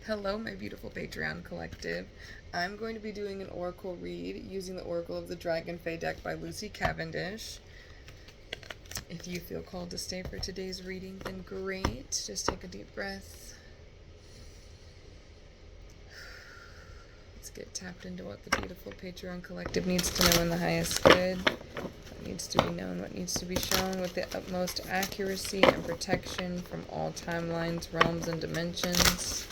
Hello, my beautiful Patreon collective. I'm going to be doing an oracle read using the Oracle of the Dragon Fae deck by Lucy Cavendish. If you feel called to stay for today's reading, then great. Just take a deep breath. Let's get tapped into what the beautiful Patreon collective needs to know in the highest good. What needs to be known, what needs to be shown with the utmost accuracy and protection from all timelines, realms, and dimensions.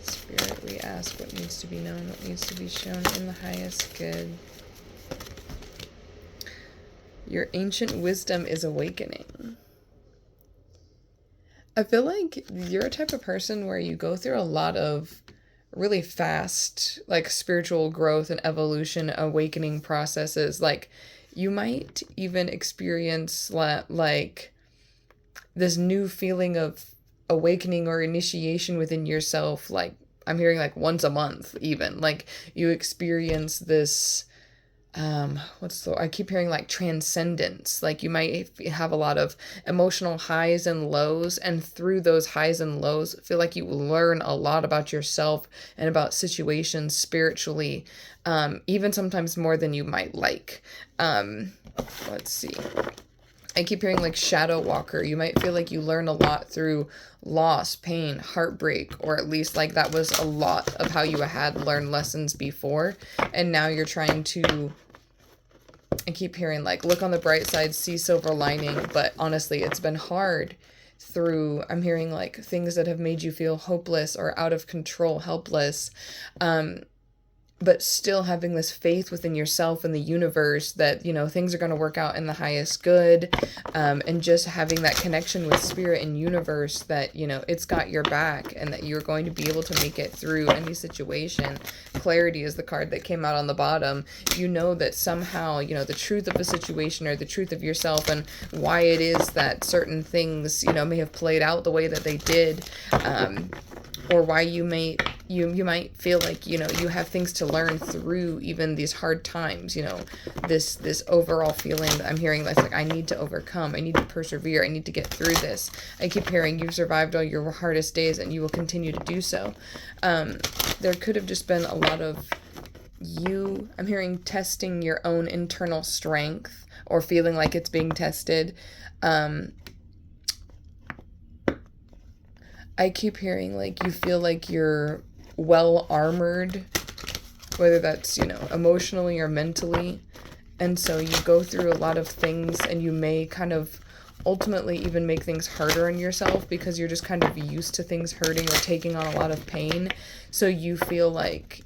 Spirit, we ask what needs to be known, what needs to be shown in the highest good. Your ancient wisdom is awakening. I feel like you're a type of person where you go through a lot of really fast, like, spiritual growth and evolution, awakening processes. Like, you might even experience, like, this new feeling of awakening or initiation within yourself, like, I'm hearing like once a month even. Like, you experience this I keep hearing like transcendence. Like, you might have a lot of emotional highs and lows, and through those highs and lows feel like you learn a lot about yourself and about situations spiritually, even sometimes more than you might like. Let's see. I keep hearing like shadow walker. You might feel like you learn a lot through loss, pain, heartbreak, or at least like that was a lot of how you had learned lessons before. And now you're trying to, I keep hearing like, look on the bright side, see silver lining. But honestly, it's been hard through, I'm hearing like things that have made you feel hopeless or out of control, helpless. But still having this faith within yourself and the universe that, you know, things are going to work out in the highest good, and just having that connection with spirit and universe that, you know, it's got your back and that you're going to be able to make it through any situation. Clarity is the card that came out on the bottom. You know that somehow, you know, the truth of a situation or the truth of yourself and why it is that certain things, you know, may have played out the way that they did, or why you might feel like, you know, you have things to learn through even these hard times. You know, this overall feeling that I'm hearing that's like, I need to overcome, I need to persevere, I need to get through this. I keep hearing you've survived all your hardest days and you will continue to do so. There could have just been a lot of you, I'm hearing, testing your own internal strength or feeling like it's being tested. I keep hearing like you feel like you're well armored, whether that's, you know, emotionally or mentally. And so you go through a lot of things and you may kind of ultimately even make things harder on yourself because you're just kind of used to things hurting or taking on a lot of pain. So you feel like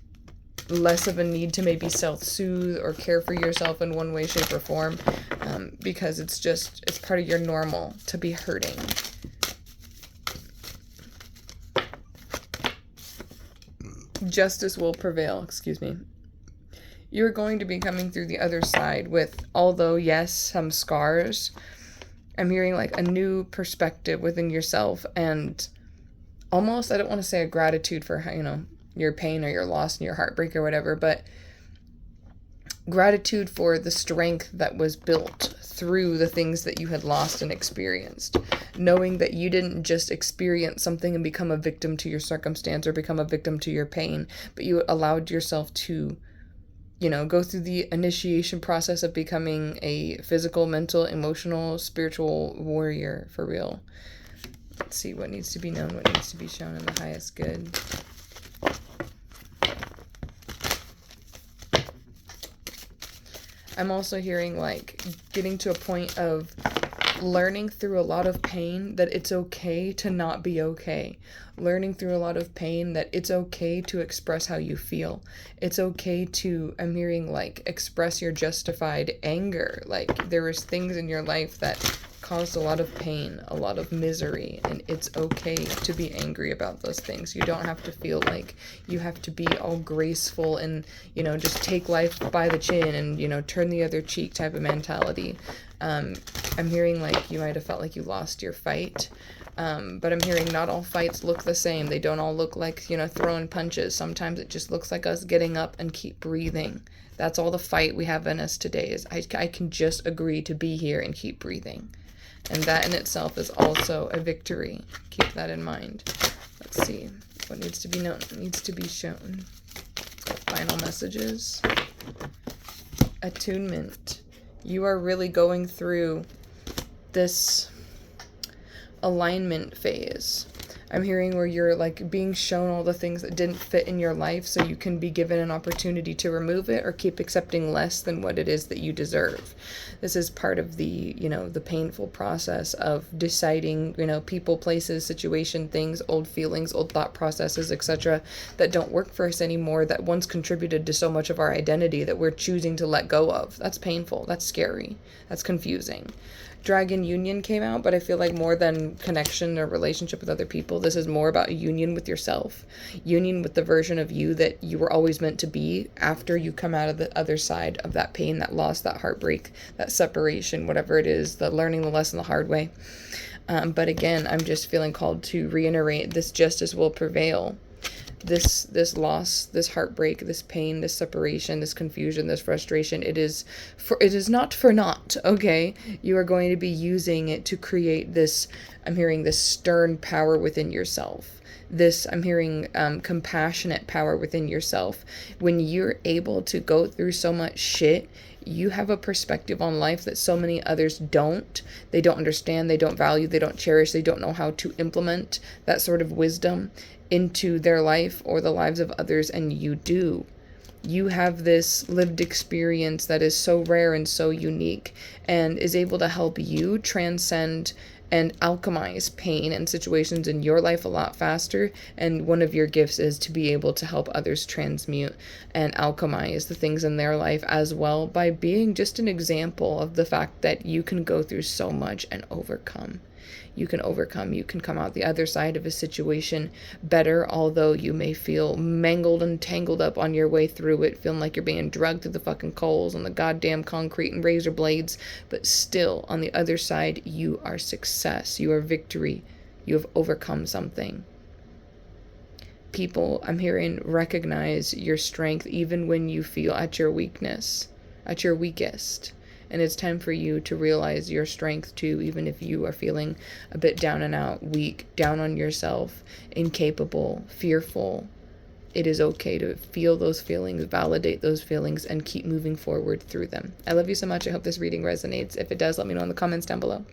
less of a need to maybe self-soothe or care for yourself in one way, shape, or form, because it's part of your normal to be hurting. Justice will prevail, excuse me. You're going to be coming through the other side with, although yes, some scars, I'm hearing like a new perspective within yourself and almost, I don't want to say a gratitude for, you know, your pain or your loss and your heartbreak or whatever, but gratitude for the strength that was built through the things that you had lost and experienced, knowing that you didn't just experience something and become a victim to your circumstance or become a victim to your pain, but you allowed yourself to, you know, go through the initiation process of becoming a physical, mental, emotional, spiritual warrior for real. Let's see what needs to be known, what needs to be shown in the highest good. I'm also hearing like getting to a point of learning through a lot of pain that it's okay to not be okay. Learning through a lot of pain that it's okay to express how you feel. It's okay to, I'm hearing like, express your justified anger. Like, there was things in your life that caused a lot of pain, a lot of misery, and it's okay to be angry about those things. You don't have to feel like you have to be all graceful and, you know, just take life by the chin and, you know, turn the other cheek type of mentality. I'm hearing like you might have felt like you lost your fight, but I'm hearing not all fights look the same. They don't all look like, you know, throwing punches. Sometimes it just looks like us getting up and keep breathing. That's all the fight we have in us today is I can just agree to be here and keep breathing. And that in itself is also a victory. Keep that in mind. Let's see. What needs to be known? Needs to be shown. Final messages. Attunement. You are really going through this alignment phase. I'm hearing where you're like being shown all the things that didn't fit in your life so you can be given an opportunity to remove it or keep accepting less than what it is that you deserve. This is part of the, the painful process of deciding, people, places, situation, things, old feelings, old thought processes, etc. that don't work for us anymore, that once contributed to so much of our identity that we're choosing to let go of. That's painful. That's scary. That's confusing. Dragon Union came out, but I feel like more than connection or relationship with other people, this is more about union with yourself, union with the version of you that you were always meant to be after you come out of the other side of that pain, that loss, that heartbreak, that separation, whatever it is, the learning the lesson the hard way. But again, I'm just feeling called to reiterate this justice will prevail. This loss, this heartbreak, this pain, this separation, this confusion, this frustration, it is not for naught, okay? You are going to be using it to create this, I'm hearing this stern power within yourself. This, I'm hearing compassionate power within yourself. When you're able to go through so much shit, you have a perspective on life that so many others don't. They don't understand, they don't value, they don't cherish, they don't know how to implement that sort of wisdom into their life or the lives of others, and you do. You have this lived experience that is so rare and so unique and is able to help you transcend and alchemize pain and situations in your life a lot faster. And one of your gifts is to be able to help others transmute and alchemize the things in their life as well, by being just an example of the fact that you can go through so much and overcome. You can overcome. You can come out the other side of a situation better, although you may feel mangled and tangled up on your way through it, feeling like you're being dragged through the fucking coals on the goddamn concrete and razor blades. But still, on the other side, you are success. You are victory. You have overcome something. People, I'm hearing, recognize your strength even when you feel at your weakness, at your weakest. And it's time for you to realize your strength too, even if you are feeling a bit down and out, weak, down on yourself, incapable, fearful. It is okay to feel those feelings, validate those feelings, and keep moving forward through them. I love you so much. I hope this reading resonates. If it does, let me know in the comments down below.